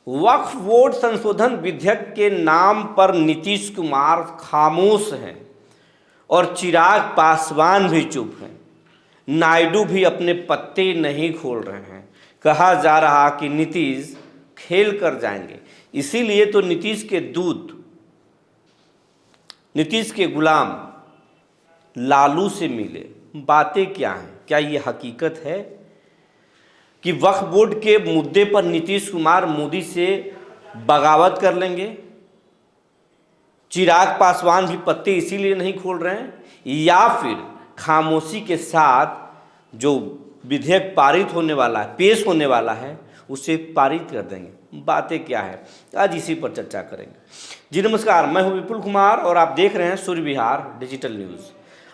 वक्फ board संशोधन विधेयक के नाम पर नीतीश कुमार खामोश हैं और चिराग पासवान भी चुप हैं। नायडू भी अपने पत्ते नहीं खोल रहे हैं। कहा जा रहा कि नीतीश खेल कर जाएंगे, इसीलिए तो नीतीश के दूत, नीतीश के गुलाम लालू से मिले। बातें क्या हैं? क्या ये हकीकत है कि वक्फ बोर्ड के मुद्दे पर नीतीश कुमार मोदी से बगावत कर लेंगे? चिराग पासवान भी पत्ते इसीलिए नहीं खोल रहे हैं, या फिर खामोशी के साथ जो विधेयक पारित होने वाला है, पेश होने वाला है, उसे पारित कर देंगे? बातें क्या है, आज इसी पर चर्चा करेंगे। जी नमस्कार, मैं हूं विपुल कुमार और आप देख रहे हैं सूर्य विहार डिजिटल न्यूज़।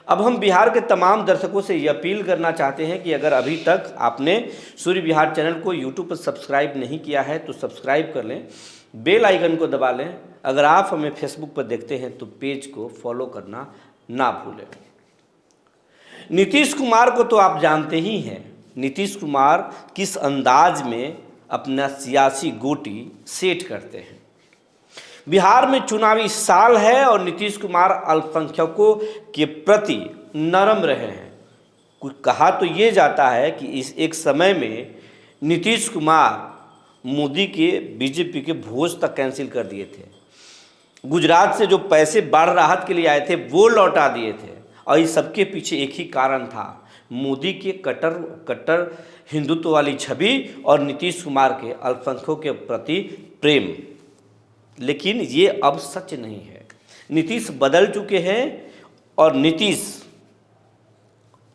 अब हम बिहार के तमाम दर्शकों से ये अपील करना चाहते हैं कि अगर अभी तक आपने सूर्य विहार चैनल को यूट्यूब पर सब्सक्राइब नहीं किया है तो सब्सक्राइब कर लें, बेल आइकन को दबा लें। अगर आप हमें फेसबुक पर देखते हैं तो पेज को फॉलो करना ना भूलें। नीतीश कुमार को तो आप जानते ही हैं, नीतीश कुमार किस अंदाज में अपना सियासी गोटी सेट करते हैं। बिहार में चुनावी साल है और नीतीश कुमार अल्पसंख्यकों के प्रति नरम रहे हैं। कुछ कहा तो ये जाता है कि इस एक समय में नीतीश कुमार मोदी के बीजेपी के भोज तक कैंसिल कर दिए थे। गुजरात से जो पैसे बाढ़ राहत के लिए आए थे वो लौटा दिए थे, और इस सबके पीछे एक ही कारण था, मोदी के कट्टर हिंदुत्व वाली छवि और नीतीश कुमार के अल्पसंख्यकों के प्रति प्रेम। लेकिन ये अब सच नहीं है। नीतीश बदल चुके हैं और नीतीश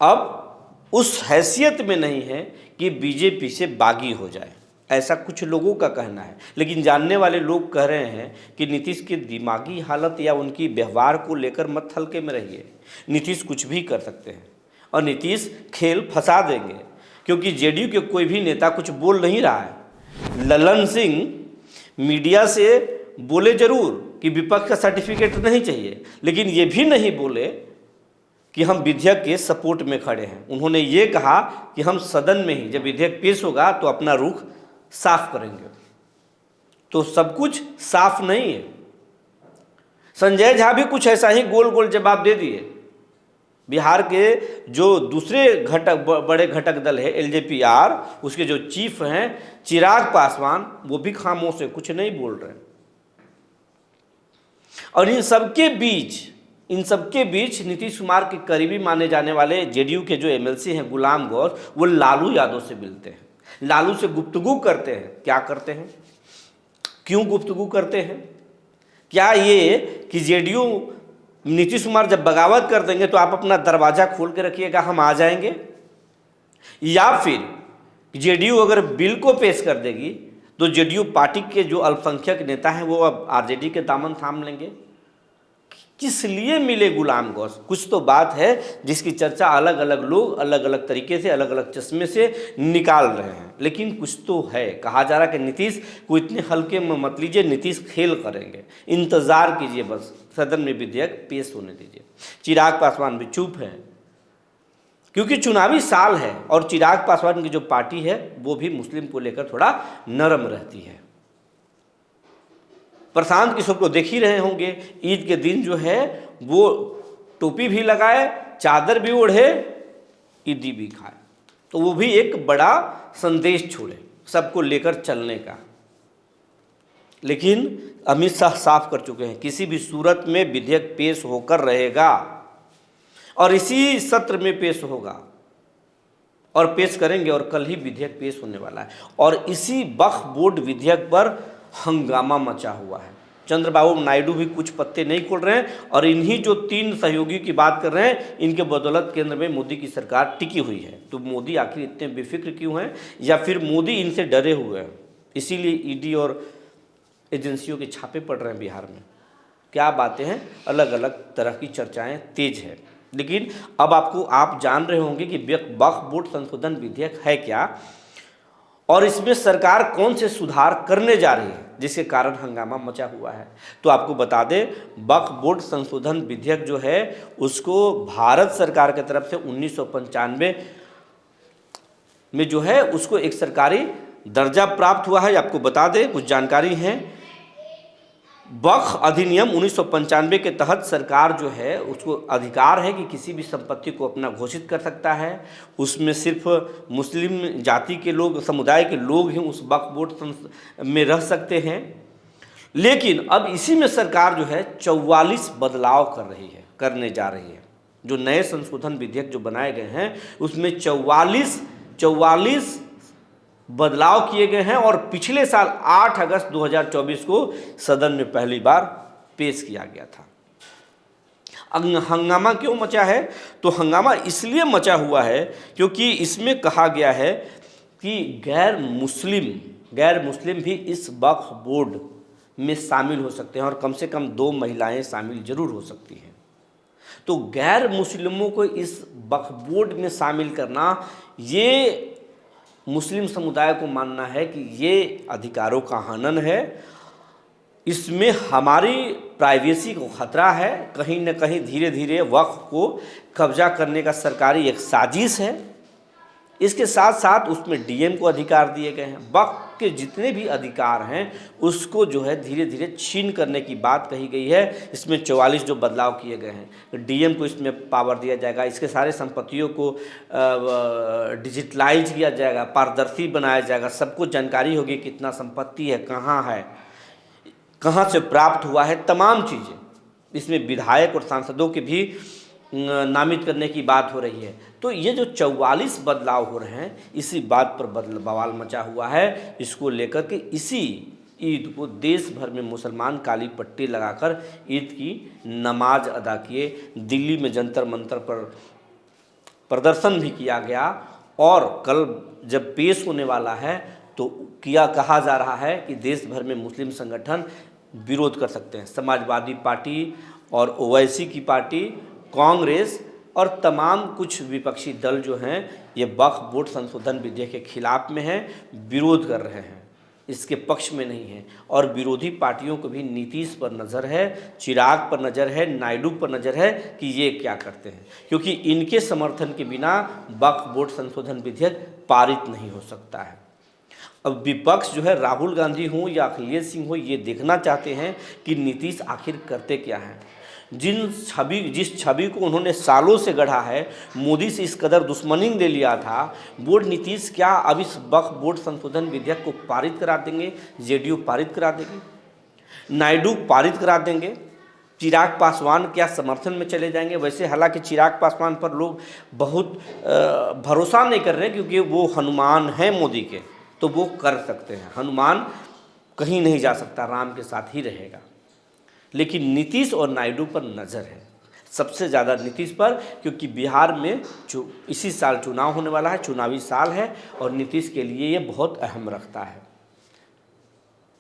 अब उस हैसियत में नहीं है कि बीजेपी से बागी हो जाए, ऐसा कुछ लोगों का कहना है। लेकिन जानने वाले लोग कह रहे हैं कि नीतीश की दिमागी हालत या उनकी व्यवहार को लेकर मत हल्के में रहिए। नीतीश कुछ भी कर सकते हैं और नीतीश खेल फंसा देंगे, क्योंकि जेडीयू के कोई भी नेता कुछ बोल नहीं रहा है। ललन सिंह मीडिया से बोले जरूर कि विपक्ष का सर्टिफिकेट नहीं चाहिए, लेकिन ये भी नहीं बोले कि हम विधेयक के सपोर्ट में खड़े हैं। उन्होंने ये कहा कि हम सदन में ही जब विधेयक पेश होगा तो अपना रुख साफ करेंगे। तो सब कुछ साफ नहीं है। संजय झा भी कुछ ऐसा ही गोल गोल जवाब दे दिए। बिहार के जो दूसरे बड़े घटक दल है एलजेपीआर, उसके जो चीफ हैं चिराग पासवान, वो भी खामोश है, कुछ नहीं बोल रहे हैं। और इन सबके बीच नीतीश कुमार के करीबी माने जाने वाले जेडीयू के जो एमएलसी हैं गुलाम गौर, वो लालू यादव से मिलते हैं, लालू से गुफ्तगू करते हैं। क्या करते हैं, क्यों गुफ्तगू करते हैं? क्या ये कि जेडीयू नीतीश कुमार जब बगावत कर देंगे तो आप अपना दरवाजा खोल के रखिएगा, हम आ जाएंगे? या फिर जेडीयू अगर बिल को पेश कर देगी तो जेडीयू पार्टी के जो अल्पसंख्यक नेता हैं वो अब आरजेडी के दामन थाम लेंगे? किस लिए मिले गुलाम गौस? कुछ तो बात है जिसकी चर्चा अलग अलग लोग अलग अलग तरीके से, अलग अलग चश्मे से निकाल रहे हैं, लेकिन कुछ तो है। कहा जा रहा है कि नीतीश को इतने हल्के में मत लीजिए, नीतीश खेल करेंगे, इंतजार कीजिए, बस सदन में विधेयक पेश होने दीजिए। चिराग पासवान भी चुप हैं, क्योंकि चुनावी साल है और चिराग पासवान की जो पार्टी है वो भी मुस्लिम को लेकर थोड़ा नरम रहती है। प्रशांत किशोर को देख ही रहे होंगे, ईद के दिन जो है वो टोपी भी लगाए, चादर भी ओढ़े, ईदी भी खाए, तो वो भी एक बड़ा संदेश छोड़े सबको लेकर चलने का। लेकिन अमित शाह साफ कर चुके हैं, किसी भी सूरत में विधेयक पेश होकर रहेगा और इसी सत्र में पेश होगा और पेश करेंगे, और कल ही विधेयक पेश होने वाला है। और इसी वक्फ बोर्ड विधेयक पर हंगामा मचा हुआ है। चंद्रबाबू नायडू भी कुछ पत्ते नहीं खोल रहे हैं और इन्हीं जो 3 सहयोगी की बात कर रहे हैं, इनके बदौलत केंद्र में मोदी की सरकार टिकी हुई है। तो मोदी आखिर इतने बेफिक्र क्यों हैं, या फिर मोदी इनसे डरे हुए हैं? इसीलिए ईडी और एजेंसियों के छापे पड़ रहे हैं बिहार में। क्या बातें हैं, अलग अलग तरह की चर्चाएं तेज है। लेकिन अब आप जान रहे होंगे कि वक्फ बोर्ड संशोधन विधेयक है क्या और इसमें सरकार कौन से सुधार करने जा रही है जिसके कारण हंगामा मचा हुआ है। तो आपको बता दें, वक्फ बोर्ड संशोधन विधेयक जो है उसको भारत सरकार की तरफ से 1995 में जो है उसको एक सरकारी दर्जा प्राप्त हुआ है, आपको बता दें कुछ जानकारी है। वक्फ अधिनियम 1995 के तहत सरकार जो है उसको अधिकार है कि किसी भी संपत्ति को अपना घोषित कर सकता है। उसमें सिर्फ मुस्लिम जाति के लोग, समुदाय के लोग ही उस वक्फ बोर्ड में रह सकते हैं। लेकिन अब इसी में सरकार जो है 44 बदलाव करने जा रही है। जो नए संशोधन विधेयक जो बनाए गए हैं उसमें 44 बदलाव किए गए हैं और पिछले साल 8 अगस्त 2024 को सदन में पहली बार पेश किया गया था। हंगामा क्यों मचा है? तो हंगामा इसलिए मचा हुआ है क्योंकि इसमें कहा गया है कि गैर मुस्लिम भी इस वक्फ बोर्ड में शामिल हो सकते हैं और कम से कम 2 महिलाएं शामिल जरूर हो सकती हैं। तो गैर मुस्लिमों को इस वक्फ बोर्ड में शामिल करना, ये मुस्लिम समुदाय को मानना है कि ये अधिकारों का हनन है, इसमें हमारी प्राइवेसी को खतरा है, कहीं न कहीं धीरे धीरे वक्फ को कब्जा करने का सरकारी एक साजिश है। इसके साथ साथ उसमें डीएम को अधिकार दिए गए हैं। वक्फ के जितने भी अधिकार हैं उसको जो है धीरे धीरे छीन करने की बात कही गई है। इसमें 44 जो बदलाव किए गए हैं, डीएम को इसमें पावर दिया जाएगा, इसके सारे संपत्तियों को डिजिटलाइज किया जाएगा, पारदर्शी बनाया जाएगा, सबको जानकारी होगी कितना संपत्ति है, कहाँ से प्राप्त हुआ है, तमाम चीज़ें। इसमें विधायक और सांसदों के भी नामित करने की बात हो रही है। तो ये जो 44 बदलाव हो रहे हैं, इसी बात पर बवाल मचा हुआ है। इसको लेकर के इसी ईद को देश भर में मुसलमान काली पट्टी लगाकर ईद की नमाज अदा किए। दिल्ली में जंतर मंतर पर प्रदर्शन भी किया गया और कल जब पेश होने वाला है तो कहा जा रहा है कि देश भर में मुस्लिम संगठन विरोध कर सकते हैं। समाजवादी पार्टी और ओवैसी की पार्टी, कांग्रेस और तमाम कुछ विपक्षी दल जो हैं ये वक्फ बोर्ड संशोधन विधेयक के खिलाफ में हैं, विरोध कर रहे हैं, इसके पक्ष में नहीं है। और विरोधी पार्टियों को भी नीतीश पर नज़र है, चिराग पर नज़र है, नायडू पर नज़र है कि ये क्या करते हैं, क्योंकि इनके समर्थन के बिना वक्फ बोर्ड संशोधन विधेयक पारित नहीं हो सकता है। अब विपक्ष जो है, राहुल गांधी हो या अखिलेश सिंह हो, ये देखना चाहते हैं कि नीतीश आखिर करते क्या हैं। जिस छवि को उन्होंने सालों से गढ़ा है, मोदी से इस कदर दुश्मनी ले लिया था, बोर्ड नीतीश क्या अब इस वक्फ बोर्ड संशोधन विधेयक को पारित करा देंगे? जेडीयू पारित करा देंगे, नायडू पारित करा देंगे, चिराग पासवान क्या समर्थन में चले जाएंगे? वैसे हालांकि चिराग पासवान पर लोग बहुत भरोसा नहीं कर रहे क्योंकि वो हनुमान हैं मोदी के, तो वो कर सकते हैं। हनुमान कहीं नहीं जा सकता, राम के साथ ही रहेगा। लेकिन नीतीश और नायडू पर नज़र है, सबसे ज़्यादा नीतीश पर, क्योंकि बिहार में जो इसी साल चुनाव होने वाला है, चुनावी साल है और नीतीश के लिए ये बहुत अहम रखता है।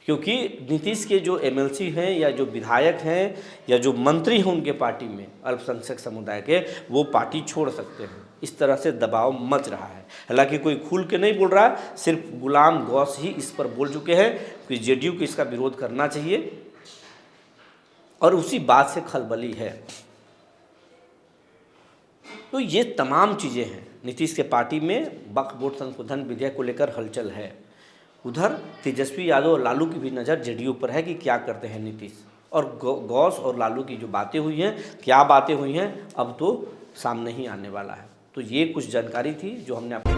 क्योंकि नीतीश के जो एमएलसी हैं या जो विधायक हैं या जो मंत्री हैं उनके पार्टी में अल्पसंख्यक समुदाय के, वो पार्टी छोड़ सकते हैं। इस तरह से दबाव मच रहा है। हालांकि कोई खुल के नहीं बोल रहा है, सिर्फ गुलाम गौस ही इस पर बोल चुके हैं कि जेडीयू को इसका विरोध करना चाहिए और उसी बात से खलबली है। तो ये तमाम चीज़ें हैं। नीतीश के पार्टी में वक्फ बोर्ड संशोधन विधेयक को लेकर हलचल है। उधर तेजस्वी यादव और लालू की भी नज़र जेडीयू पर है कि क्या करते हैं नीतीश। और गौस और लालू की जो बातें हुई हैं, क्या बातें हुई हैं, अब तो सामने ही आने वाला है। तो ये कुछ जानकारी थी जो हमने आपको